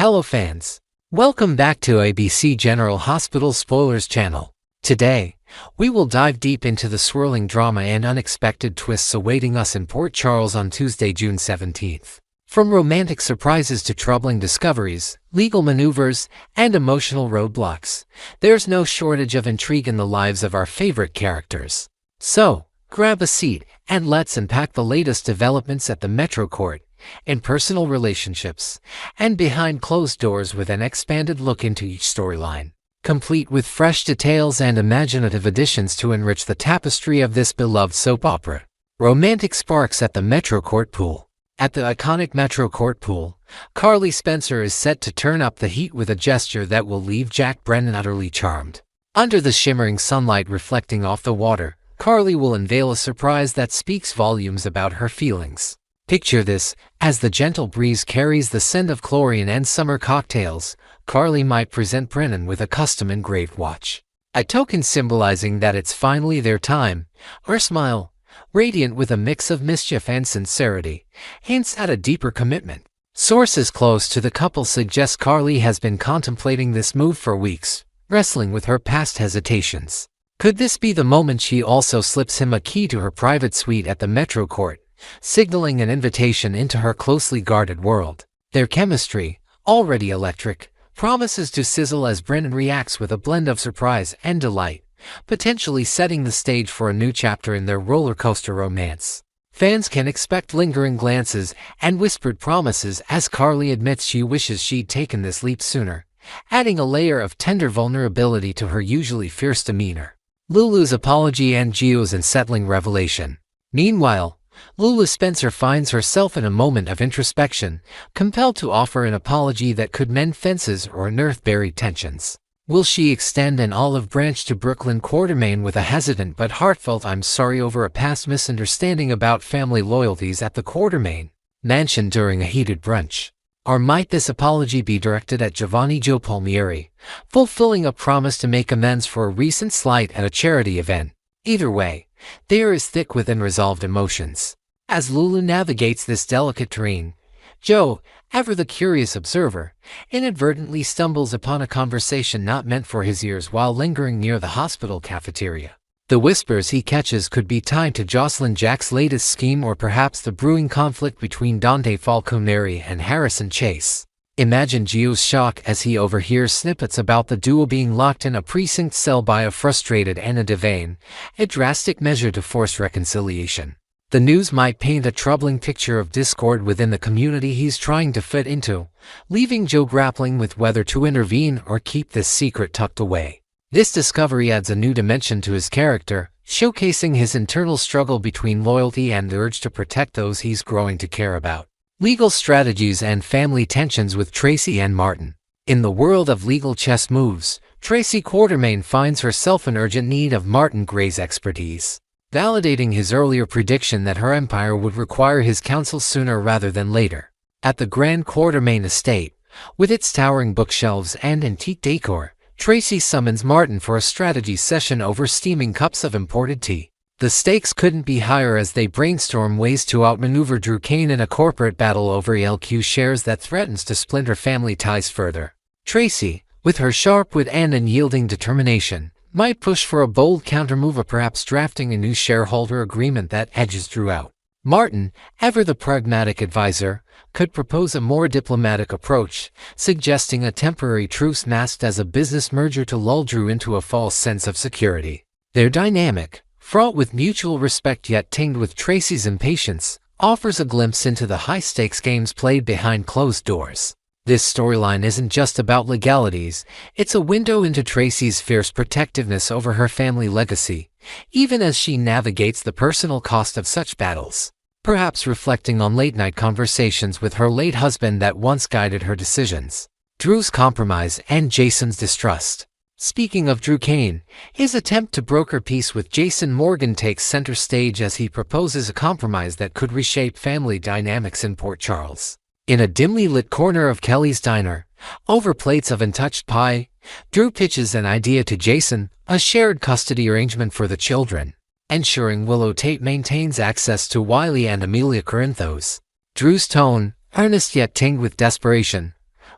Hello fans! Welcome back to ABC General Hospital Spoilers channel. Today, we will dive deep into the swirling drama and unexpected twists awaiting us in Port Charles on Tuesday, June 17th. From romantic surprises to troubling discoveries, legal maneuvers, and emotional roadblocks, there's no shortage of intrigue in the lives of our favorite characters. So, grab a seat and let's unpack the latest developments at the Metro Court, in personal relationships, and behind closed doors with an expanded look into each storyline, complete with fresh details and imaginative additions to enrich the tapestry of this beloved soap opera. Romantic sparks at the Metro Court pool. At the iconic Metro Court pool, Carly Spencer is set to turn up the heat with a gesture that will leave Jack Brennan utterly charmed. Under the shimmering sunlight reflecting off the water, Carly will unveil a surprise that speaks volumes about her feelings. Picture this, as the gentle breeze carries the scent of chlorine and summer cocktails, Carly might present Brennan with a custom-engraved watch. A token symbolizing that it's finally their time. Her smile, radiant with a mix of mischief and sincerity, hints at a deeper commitment. Sources close to the couple suggest Carly has been contemplating this move for weeks, wrestling with her past hesitations. Could this be the moment she also slips him a key to her private suite at the Metro Court, signaling an invitation into her closely guarded world? Their chemistry, already electric, promises to sizzle as Brennan reacts with a blend of surprise and delight, potentially setting the stage for a new chapter in their roller coaster romance. Fans can expect lingering glances and whispered promises as Carly admits she wishes she'd taken this leap sooner, adding a layer of tender vulnerability to her usually fierce demeanor. Lulu's apology and Gio's unsettling revelation. Meanwhile, Lulu Spencer finds herself in a moment of introspection, compelled to offer an apology that could mend fences or unearth buried tensions. Will she extend an olive branch to Brooklyn Quartermaine with a hesitant but heartfelt "I'm sorry" over a past misunderstanding about family loyalties at the Quartermaine mansion during a heated brunch? Or might this apology be directed at Giovanni Joe Palmieri, fulfilling a promise to make amends for a recent slight at a charity event? Either way, the air is thick with unresolved emotions. As Lulu navigates this delicate terrain, Joe, ever the curious observer, inadvertently stumbles upon a conversation not meant for his ears while lingering near the hospital cafeteria. The whispers he catches could be tied to Josslyn Jack's latest scheme or perhaps the brewing conflict between Dante Falconeri and Harrison Chase. Imagine Gio's shock as he overhears snippets about the duo being locked in a precinct cell by a frustrated Anna Devane, a drastic measure to force reconciliation. The news might paint a troubling picture of discord within the community he's trying to fit into, leaving Joe grappling with whether to intervene or keep this secret tucked away. This discovery adds a new dimension to his character, showcasing his internal struggle between loyalty and the urge to protect those he's growing to care about. Legal strategies and family tensions with Tracy and Martin. In the world of legal chess moves, Tracy Quartermaine finds herself in urgent need of Martin Gray's expertise, validating his earlier prediction that her empire would require his counsel sooner rather than later. At the Grand Quartermaine estate, with its towering bookshelves and antique decor, Tracy summons Martin for a strategy session over steaming cups of imported tea. The stakes couldn't be higher as they brainstorm ways to outmaneuver Drew Kane in a corporate battle over ELQ shares that threatens to splinter family ties further. Tracy, with her sharp wit and unyielding determination, might push for a bold countermove or perhaps drafting a new shareholder agreement that edges Drew out. Martin, ever the pragmatic advisor, could propose a more diplomatic approach, suggesting a temporary truce masked as a business merger to lull Drew into a false sense of security. Their dynamic, fraught with mutual respect yet tinged with Tracy's impatience, offers a glimpse into the high-stakes games played behind closed doors. This storyline isn't just about legalities, it's a window into Tracy's fierce protectiveness over her family legacy, even as she navigates the personal cost of such battles, perhaps reflecting on late-night conversations with her late husband that once guided her decisions. Drew's compromise and Jason's distrust. Speaking of Drew Kane, his attempt to broker peace with Jason Morgan takes center stage as he proposes a compromise that could reshape family dynamics in Port Charles. In a dimly lit corner of Kelly's diner, over plates of untouched pie, Drew pitches an idea to Jason, a shared custody arrangement for the children, ensuring Willow Tate maintains access to Wiley and Amelia Corinthos. Drew's tone, earnest yet tinged with desperation,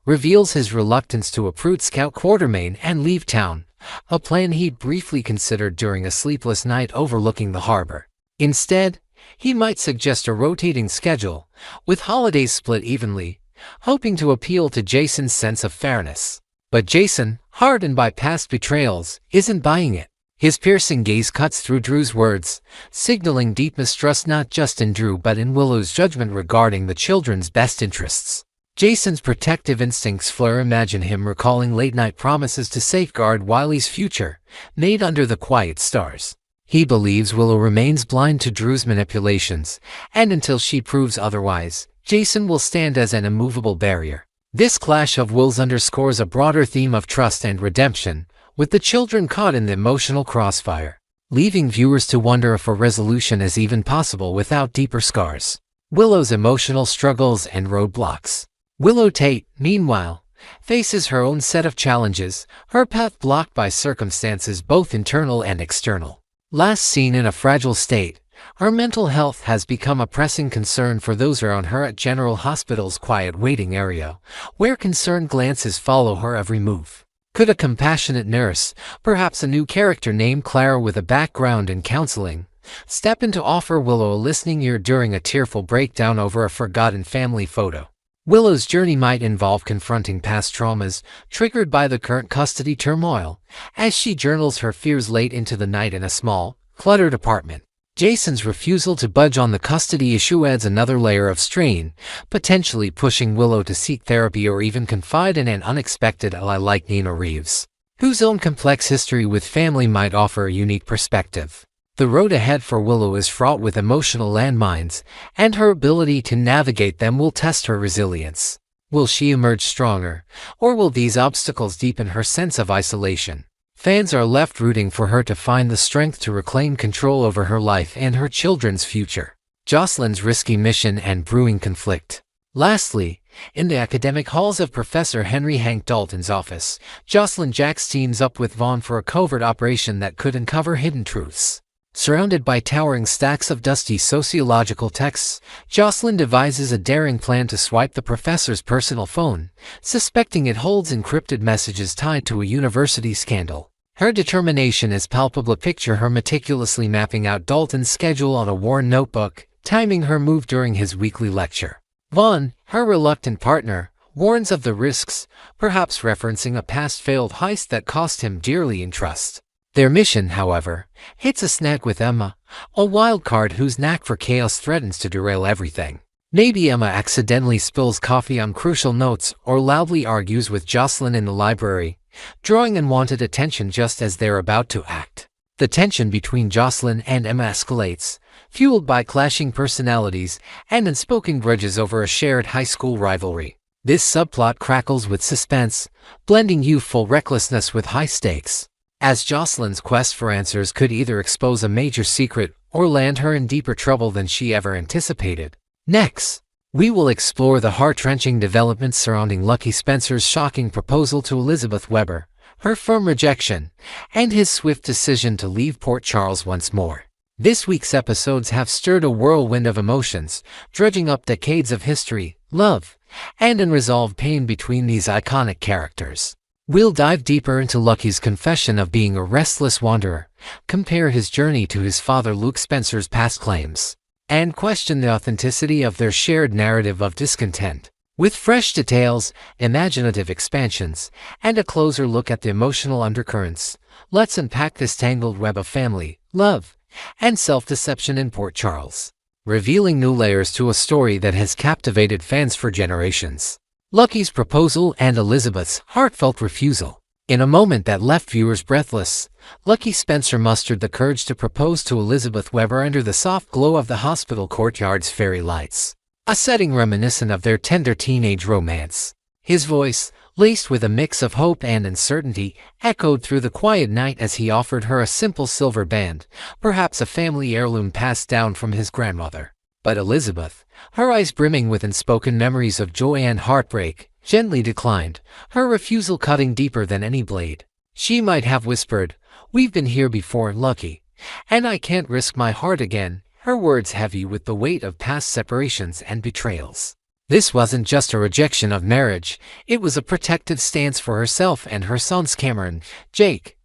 reveals his reluctance to uproot Scout Quartermain and leave town, a plan he'd briefly considered during a sleepless night overlooking the harbor. Instead, he might suggest a rotating schedule, with holidays split evenly, hoping to appeal to Jason's sense of fairness. But Jason, hardened by past betrayals, isn't buying it. His piercing gaze cuts through Drew's words, signaling deep mistrust not just in Drew but in Willow's judgment regarding the children's best interests. Jason's protective instincts flare. Imagine him recalling late-night promises to safeguard Wiley's future, made under the quiet stars. He believes Willow remains blind to Drew's manipulations, and until she proves otherwise, Jason will stand as an immovable barrier. This clash of wills underscores a broader theme of trust and redemption, with the children caught in the emotional crossfire, leaving viewers to wonder if a resolution is even possible without deeper scars. Willow's emotional struggles and roadblocks. Willow Tate, meanwhile, faces her own set of challenges, her path blocked by circumstances both internal and external. Last seen in a fragile state, her mental health has become a pressing concern for those around her at General Hospital's quiet waiting area, where concerned glances follow her every move. Could a compassionate nurse, perhaps a new character named Clara with a background in counseling, step in to offer Willow a listening ear during a tearful breakdown over a forgotten family photo? Willow's journey might involve confronting past traumas triggered by the current custody turmoil, as she journals her fears late into the night in a small, cluttered apartment. Jason's refusal to budge on the custody issue adds another layer of strain, potentially pushing Willow to seek therapy or even confide in an unexpected ally like Nina Reeves, whose own complex history with family might offer a unique perspective. The road ahead for Willow is fraught with emotional landmines, and her ability to navigate them will test her resilience. Will she emerge stronger, or will these obstacles deepen her sense of isolation? Fans are left rooting for her to find the strength to reclaim control over her life and her children's future. Josslyn's risky mission and brewing conflict. Lastly, in the academic halls of Professor Henry Hank Dalton's office, Josslyn Jax teams up with Vaughn for a covert operation that could uncover hidden truths. Surrounded by towering stacks of dusty sociological texts, Josslyn devises a daring plan to swipe the professor's personal phone, suspecting it holds encrypted messages tied to a university scandal. Her determination is palpable. Picture her meticulously mapping out Dalton's schedule on a worn notebook, timing her move during his weekly lecture. Vaughn, her reluctant partner, warns of the risks, perhaps referencing a past failed heist that cost him dearly in trust. Their mission, however, hits a snag with Emma, a wild card whose knack for chaos threatens to derail everything. Maybe Emma accidentally spills coffee on crucial notes or loudly argues with Josslyn in the library, drawing unwanted attention just as they're about to act. The tension between Josslyn and Emma escalates, fueled by clashing personalities and unspoken grudges over a shared high school rivalry. This subplot crackles with suspense, blending youthful recklessness with high stakes, as Josslyn's quest for answers could either expose a major secret or land her in deeper trouble than she ever anticipated. Next, we will explore the heart-wrenching developments surrounding Lucky Spencer's shocking proposal to Elizabeth Weber, her firm rejection, and his swift decision to leave Port Charles once more. This week's episodes have stirred a whirlwind of emotions, dredging up decades of history, love, and unresolved pain between these iconic characters. We'll dive deeper into Lucky's confession of being a restless wanderer, compare his journey to his father Luke Spencer's past claims, and question the authenticity of their shared narrative of discontent. With fresh details, imaginative expansions, and a closer look at the emotional undercurrents, let's unpack this tangled web of family, love, and self-deception in Port Charles, revealing new layers to a story that has captivated fans for generations. Lucky's proposal and Elizabeth's heartfelt refusal. In a moment that left viewers breathless, Lucky Spencer mustered the courage to propose to Elizabeth Weber under the soft glow of the hospital courtyard's fairy lights, a setting reminiscent of their tender teenage romance. His voice, laced with a mix of hope and uncertainty, echoed through the quiet night as he offered her a simple silver band, perhaps a family heirloom passed down from his grandmother. But Elizabeth, her eyes brimming with unspoken memories of joy and heartbreak, gently declined, her refusal cutting deeper than any blade. She might have whispered, "We've been here before, Lucky, and I can't risk my heart again," her words heavy with the weight of past separations and betrayals. This wasn't just a rejection of marriage, it was a protective stance for herself and her sons Cameron, Jake,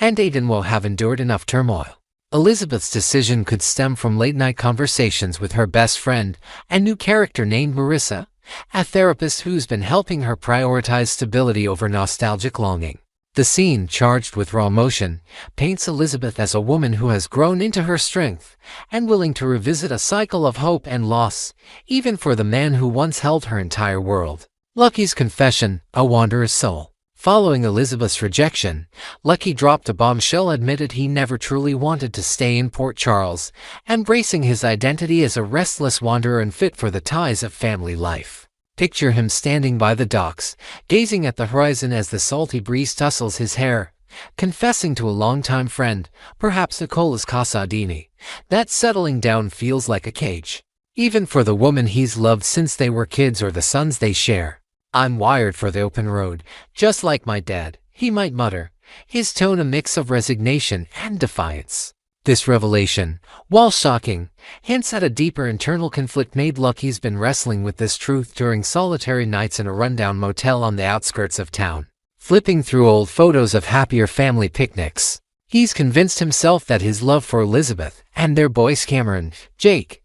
and Aiden will have endured enough turmoil. Elizabeth's decision could stem from late-night conversations with her best friend, a new character named Marissa, a therapist who's been helping her prioritize stability over nostalgic longing. The scene, charged with raw emotion, paints Elizabeth as a woman who has grown into her strength and willing to revisit a cycle of hope and loss, even for the man who once held her entire world. Lucky's confession, a wanderer's soul. Following Elizabeth's rejection, Lucky dropped a bombshell, admitted he never truly wanted to stay in Port Charles, embracing his identity as a restless wanderer unfit for the ties of family life. Picture him standing by the docks, gazing at the horizon as the salty breeze tussles his hair, confessing to a longtime friend, perhaps Nicolas Casadini, that settling down feels like a cage. Even for the woman he's loved since they were kids or the sons they share. "I'm wired for the open road, just like my dad," he might mutter, his tone a mix of resignation and defiance. This revelation, while shocking, hints at a deeper internal conflict made. Lucky's been wrestling with this truth during solitary nights in a rundown motel on the outskirts of town. Flipping through old photos of happier family picnics, he's convinced himself that his love for Elizabeth and their boys Cameron, Jake,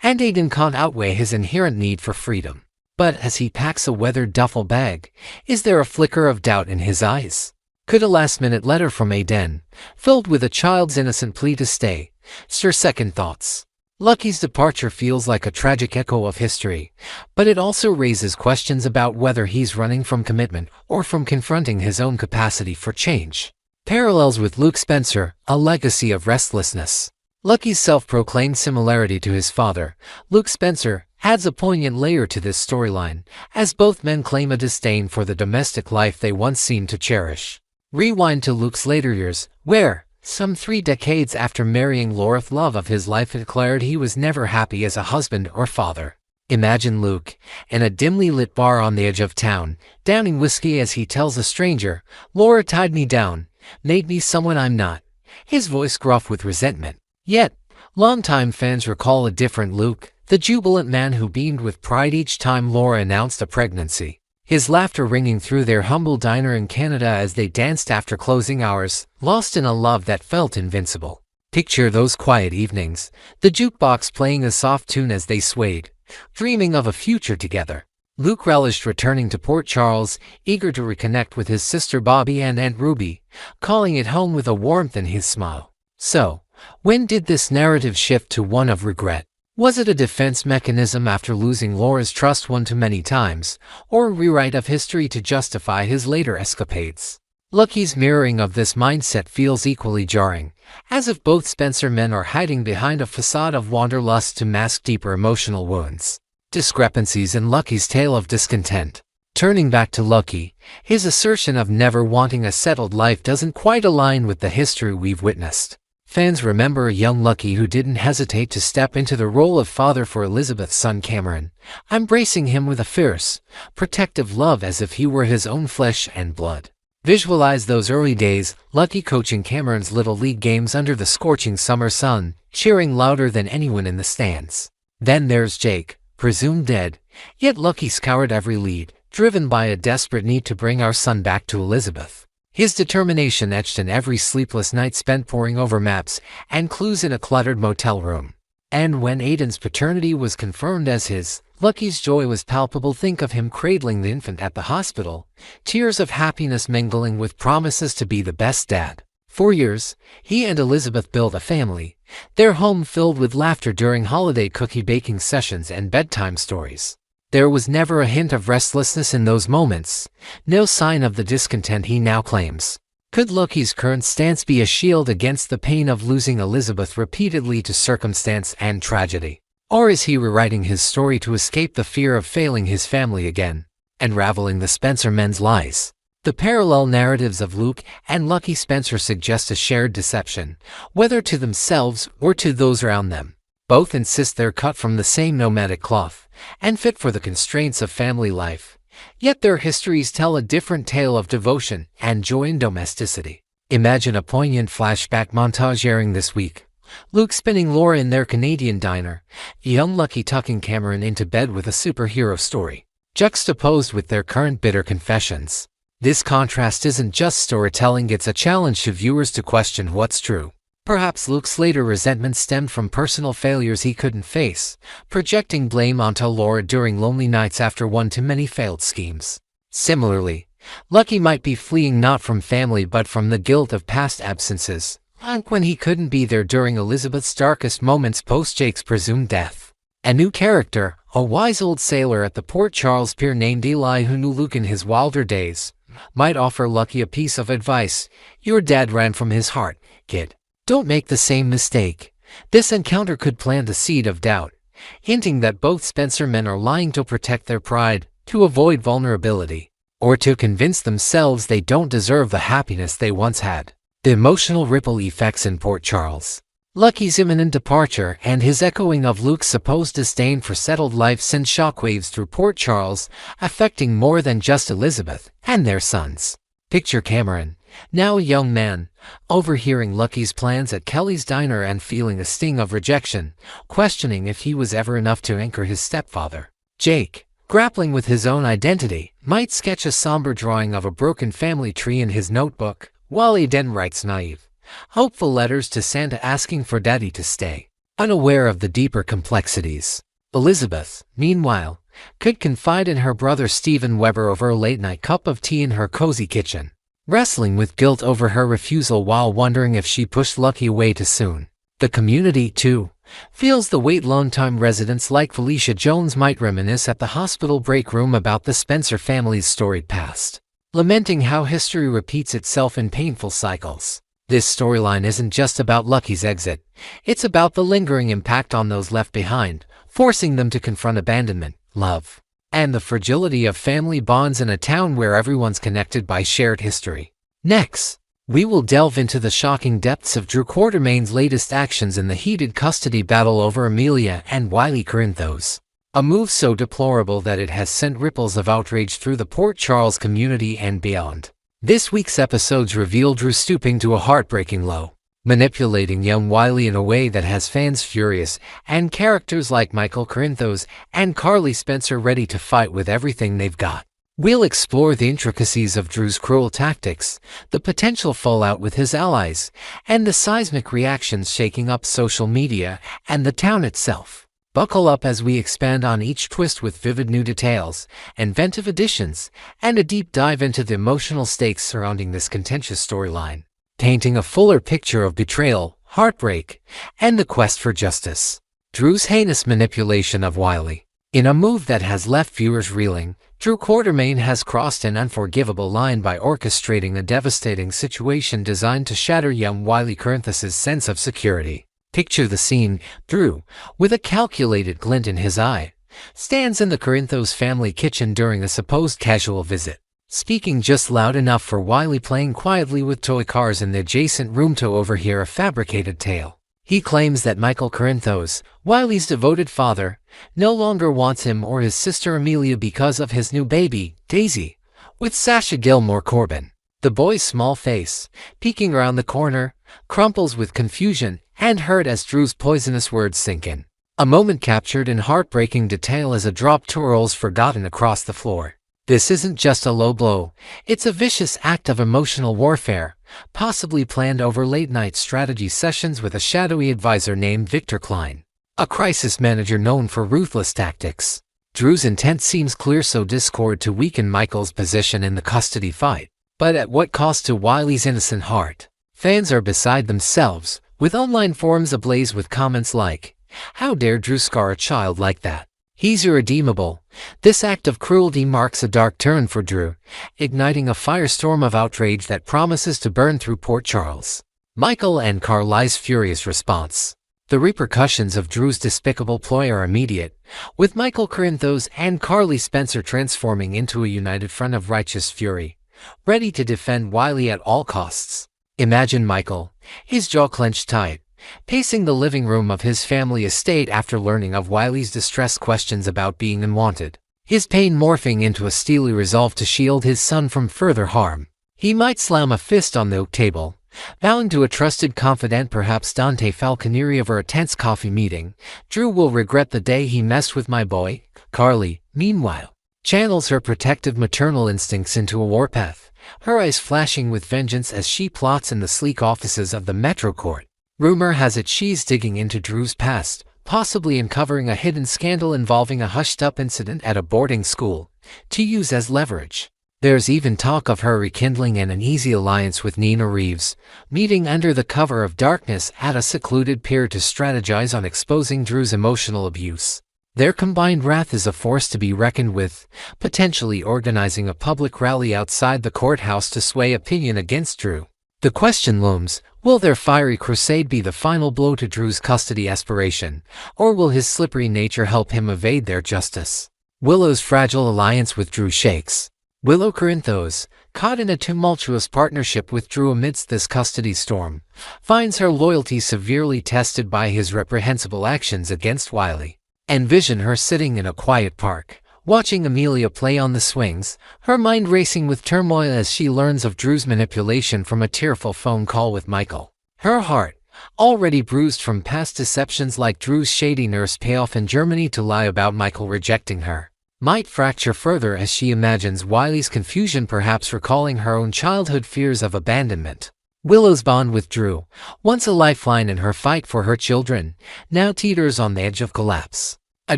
and Aiden can't outweigh his inherent need for freedom. But as he packs a weathered duffel bag, is there a flicker of doubt in his eyes? Could a last-minute letter from Aiden, filled with a child's innocent plea to stay, stir second thoughts? Lucky's departure feels like a tragic echo of history, but it also raises questions about whether he's running from commitment or from confronting his own capacity for change. Parallels with Luke Spencer, a legacy of restlessness. Lucky's self-proclaimed similarity to his father, Luke Spencer, adds a poignant layer to this storyline, as both men claim a disdain for the domestic life they once seemed to cherish. Rewind to Luke's later years, where, some 3 decades after marrying Laura, the love of his life declared he was never happy as a husband or father. Imagine Luke, in a dimly lit bar on the edge of town, downing whiskey as he tells a stranger, "Laura tied me down, made me someone I'm not," his voice gruff with resentment. Yet, longtime fans recall a different Luke, the jubilant man who beamed with pride each time Laura announced a pregnancy. His laughter ringing through their humble diner in Canada as they danced after closing hours, lost in a love that felt invincible. Picture those quiet evenings, the jukebox playing a soft tune as they swayed, dreaming of a future together. Luke relished returning to Port Charles, eager to reconnect with his sister Bobby and Aunt Ruby, calling it home with a warmth in his smile. So, when did this narrative shift to one of regret? Was it a defense mechanism after losing Laura's trust one too many times, or a rewrite of history to justify his later escapades? Lucky's mirroring of this mindset feels equally jarring, as if both Spencer men are hiding behind a facade of wanderlust to mask deeper emotional wounds. Discrepancies in Lucky's tale of discontent. Turning back to Lucky, his assertion of never wanting a settled life doesn't quite align with the history we've witnessed. Fans remember a young Lucky who didn't hesitate to step into the role of father for Elizabeth's son Cameron, embracing him with a fierce, protective love as if he were his own flesh and blood. Visualize those early days, Lucky coaching Cameron's little league games under the scorching summer sun, cheering louder than anyone in the stands. Then there's Jake, presumed dead, yet Lucky scoured every lead, driven by a desperate need to bring our son back to Elizabeth. His determination etched in every sleepless night spent poring over maps and clues in a cluttered motel room. And when Aiden's paternity was confirmed as his, Lucky's joy was palpable. Think of him cradling the infant at the hospital, tears of happiness mingling with promises to be the best dad. For years, he and Elizabeth built a family, their home filled with laughter during holiday cookie-baking sessions and bedtime stories. There was never a hint of restlessness in those moments, no sign of the discontent he now claims. Could Lucky's current stance be a shield against the pain of losing Elizabeth repeatedly to circumstance and tragedy? Or is he rewriting his story to escape the fear of failing his family again? Unraveling the Spencer men's lies. The parallel narratives of Luke and Lucky Spencer suggest a shared deception, whether to themselves or to those around them. Both insist they're cut from the same nomadic cloth and fit for the constraints of family life, yet their histories tell a different tale of devotion and joy in domesticity. Imagine a poignant flashback montage airing this week. Luke spinning Laura in their Canadian diner, young Lucky tucking Cameron into bed with a superhero story, juxtaposed with their current bitter confessions. This contrast isn't just storytelling, it's a challenge to viewers to question what's true. Perhaps Luke's later resentment stemmed from personal failures he couldn't face, projecting blame onto Laura during lonely nights after one too many failed schemes. Similarly, Lucky might be fleeing not from family but from the guilt of past absences, like when he couldn't be there during Elizabeth's darkest moments post Jake's presumed death. A new character, a wise old sailor at the Port Charles pier named Eli who knew Luke in his wilder days, might offer Lucky a piece of advice. Your dad ran from his heart, kid. Don't make the same mistake. This encounter could plant a seed of doubt, hinting that both Spencer men are lying to protect their pride, to avoid vulnerability, or to convince themselves they don't deserve the happiness they once had. The emotional ripple effects in Port Charles. Lucky's imminent departure and his echoing of Luke's supposed disdain for settled life sent shockwaves through Port Charles, affecting more than just Elizabeth and their sons. Picture Cameron, now a young man, overhearing Lucky's plans at Kelly's diner and feeling a sting of rejection, questioning if he was ever enough to anchor his stepfather. Jake, grappling with his own identity, might sketch a somber drawing of a broken family tree in his notebook. Wiley then writes naive, hopeful letters to Santa asking for Daddy to stay, unaware of the deeper complexities. Elizabeth, meanwhile, could confide in her brother Stephen Weber over a late-night cup of tea in her cozy kitchen, wrestling with guilt over her refusal while wondering if she pushed Lucky away too soon. The community, too, feels the weight. Longtime residents like Felicia Jones might reminisce at the hospital break room about the Spencer family's storied past, lamenting how history repeats itself in painful cycles. This storyline isn't just about Lucky's exit, it's about the lingering impact on those left behind, forcing them to confront abandonment, love, and the fragility of family bonds in a town where everyone's connected by shared history. Next, we will delve into the shocking depths of Drew Quartermain's latest actions in the heated custody battle over Amelia and Wiley Corinthos. A move so deplorable that it has sent ripples of outrage through the Port Charles community and beyond. This week's episodes reveal Drew stooping to a heartbreaking low, manipulating young Wiley in a way that has fans furious, and characters like Michael Corinthos and Carly Spencer ready to fight with everything they've got. We'll explore the intricacies of Drew's cruel tactics, the potential fallout with his allies, and the seismic reactions shaking up social media and the town itself. Buckle up as we expand on each twist with vivid new details, inventive additions, and a deep dive into the emotional stakes surrounding this contentious storyline, painting a fuller picture of betrayal, heartbreak, and the quest for justice. Drew's heinous manipulation of Wiley. In a move that has left viewers reeling, Drew Quartermain has crossed an unforgivable line by orchestrating a devastating situation designed to shatter young Wiley Corinthos' sense of security. Picture the scene. Drew, with a calculated glint in his eye, stands in the Corinthos family kitchen during a supposed casual visit, speaking just loud enough for Wiley playing quietly with toy cars in the adjacent room to overhear a fabricated tale. He claims that Michael Corinthos, Wiley's devoted father, no longer wants him or his sister Amelia because of his new baby, Daisy, with Sasha Gilmore Corbin. The boy's small face, peeking around the corner, crumples with confusion and hurt as Drew's poisonous words sink in. A moment captured in heartbreaking detail as a drop twirls forgotten across the floor. This isn't just a low blow, it's a vicious act of emotional warfare, possibly planned over late-night strategy sessions with a shadowy advisor named Victor Klein, a crisis manager known for ruthless tactics. Drew's intent seems clear: sow discord to weaken Michael's position in the custody fight. But at what cost to Wiley's innocent heart? Fans are beside themselves, with online forums ablaze with comments like, "How dare Drew scar a child like that? He's irredeemable." This act of cruelty marks a dark turn for Drew, igniting a firestorm of outrage that promises to burn through Port Charles. Michael and Carly's furious response. The repercussions of Drew's despicable ploy are immediate, with Michael Corinthos and Carly Spencer transforming into a united front of righteous fury, ready to defend Wiley at all costs. Imagine Michael, his jaw clenched tight, pacing the living room of his family estate after learning of Wiley's distressed questions about being unwanted, his pain morphing into a steely resolve to shield his son from further harm. He might slam a fist on the oak table, vowing to a trusted confidant, perhaps Dante Falconieri, over a tense coffee meeting. Drew will regret the day he messed with my boy. Carly, meanwhile, channels her protective maternal instincts into a warpath, her eyes flashing with vengeance as she plots in the sleek offices of the Metro Court. Rumor has it she's digging into Drew's past, possibly uncovering a hidden scandal involving a hushed-up incident at a boarding school, to use as leverage. There's even talk of her rekindling an uneasy alliance with Nina Reeves, meeting under the cover of darkness at a secluded pier to strategize on exposing Drew's emotional abuse. Their combined wrath is a force to be reckoned with, potentially organizing a public rally outside the courthouse to sway opinion against Drew. The question looms, will their fiery crusade be the final blow to Drew's custody aspiration, or will his slippery nature help him evade their justice? Willow's fragile alliance with Drew shakes. Willow Corinthos, caught in a tumultuous partnership with Drew amidst this custody storm, finds her loyalty severely tested by his reprehensible actions against Wiley. Envision her sitting in a quiet park, watching Amelia play on the swings, her mind racing with turmoil as she learns of Drew's manipulation from a tearful phone call with Michael. Her heart, already bruised from past deceptions like Drew's shady nurse payoff in Germany to lie about Michael rejecting her, might fracture further as she imagines Wiley's confusion, perhaps recalling her own childhood fears of abandonment. Willow's bond with Drew, once a lifeline in her fight for her children, now teeters on the edge of collapse. A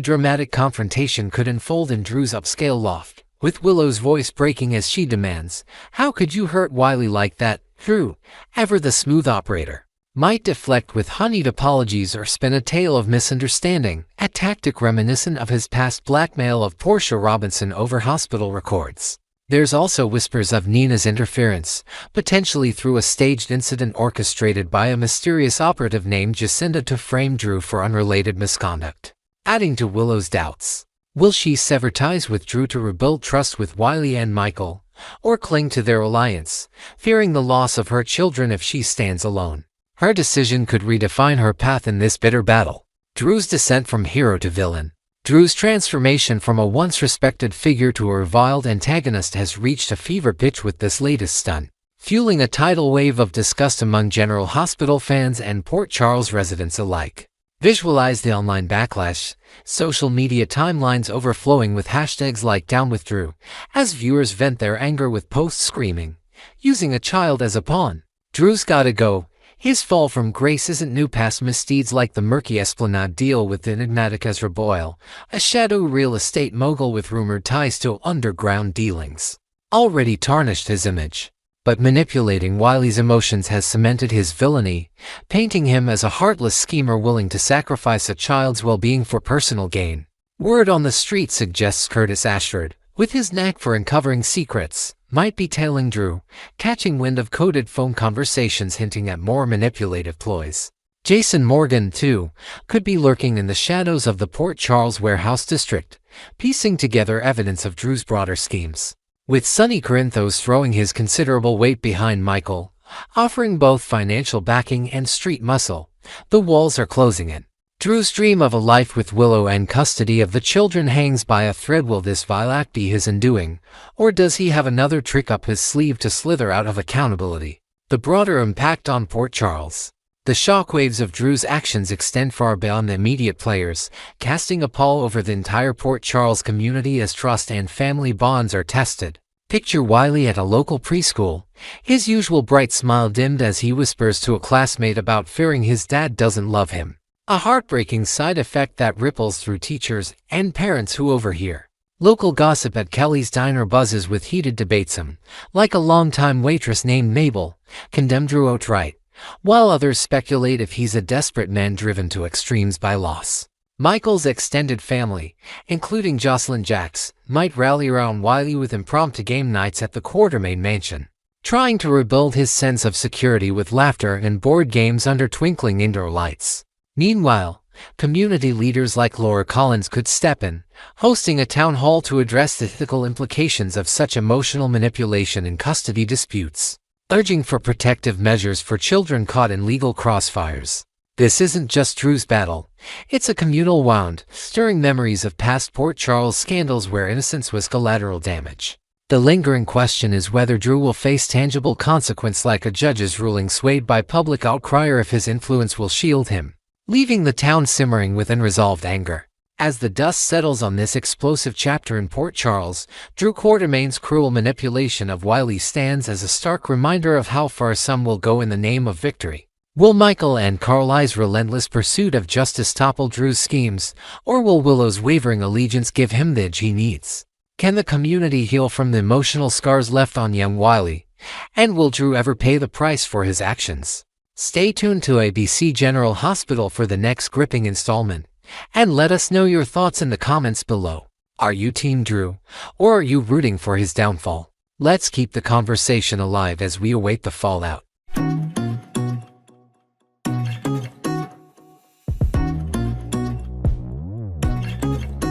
dramatic confrontation could unfold in Drew's upscale loft, with Willow's voice breaking as she demands, "How could you hurt Wiley like that?" Drew, ever the smooth operator, might deflect with honeyed apologies or spin a tale of misunderstanding, a tactic reminiscent of his past blackmail of Portia Robinson over hospital records. There's also whispers of Nina's interference, potentially through a staged incident orchestrated by a mysterious operative named Jacinda to frame Drew for unrelated misconduct. Adding to Willow's doubts, will she sever ties with Drew to rebuild trust with Wiley and Michael, or cling to their alliance, fearing the loss of her children if she stands alone? Her decision could redefine her path in this bitter battle. Drew's descent from hero to villain. Drew's transformation from a once respected figure to a reviled antagonist has reached a fever pitch with this latest stunt, fueling a tidal wave of disgust among General Hospital fans and Port Charles residents alike. Visualize the online backlash, social media timelines overflowing with hashtags like "Down with Drew," as viewers vent their anger with posts screaming, "Using a child as a pawn. Drew's gotta go. His fall from grace isn't new." Past misdeeds like the murky Esplanade deal with enigmatic Ezra Boyle, a shadow real estate mogul with rumored ties to underground dealings, already tarnished his image. But manipulating Wiley's emotions has cemented his villainy, painting him as a heartless schemer willing to sacrifice a child's well-being for personal gain. Word on the street suggests Curtis Ashford, with his knack for uncovering secrets, might be tailing Drew, catching wind of coded phone conversations hinting at more manipulative ploys. Jason Morgan, too, could be lurking in the shadows of the Port Charles warehouse district, piecing together evidence of Drew's broader schemes. With Sonny Corinthos throwing his considerable weight behind Michael, offering both financial backing and street muscle, the walls are closing in. Drew's dream of a life with Willow and custody of the children hangs by a thread. Will this vile act be his undoing, or does he have another trick up his sleeve to slither out of accountability? The broader impact on Port Charles. The shockwaves of Drew's actions extend far beyond the immediate players, casting a pall over the entire Port Charles community as trust and family bonds are tested. Picture Wiley at a local preschool, his usual bright smile dimmed as he whispers to a classmate about fearing his dad doesn't love him. A heartbreaking side effect that ripples through teachers and parents who overhear. Local gossip at Kelly's Diner buzzes with heated debates. Like a longtime waitress named Mabel, condemn Drew outright, while others speculate if he's a desperate man driven to extremes by loss. Michael's extended family, including Josslyn Jax, might rally around Wiley with impromptu game nights at the Quartermain mansion, trying to rebuild his sense of security with laughter and board games under twinkling indoor lights. Meanwhile, community leaders like Laura Collins could step in, hosting a town hall to address the ethical implications of such emotional manipulation in custody disputes, urging for protective measures for children caught in legal crossfires. This isn't just Drew's battle, it's a communal wound, stirring memories of past Port Charles scandals where innocence was collateral damage. The lingering question is whether Drew will face tangible consequence like a judge's ruling swayed by public outcry, or if his influence will shield him, leaving the town simmering with unresolved anger. As the dust settles on this explosive chapter in Port Charles, Drew Quartermain's cruel manipulation of Wiley stands as a stark reminder of how far some will go in the name of victory. Will Michael and Carly's relentless pursuit of justice topple Drew's schemes, or will Willow's wavering allegiance give him the edge he needs? Can the community heal from the emotional scars left on young Wiley? And will Drew ever pay the price for his actions? Stay tuned to ABC General Hospital for the next gripping installment, and let us know your thoughts in the comments below. Are you Team Drew, or are you rooting for his downfall? Let's keep the conversation alive as we await the fallout.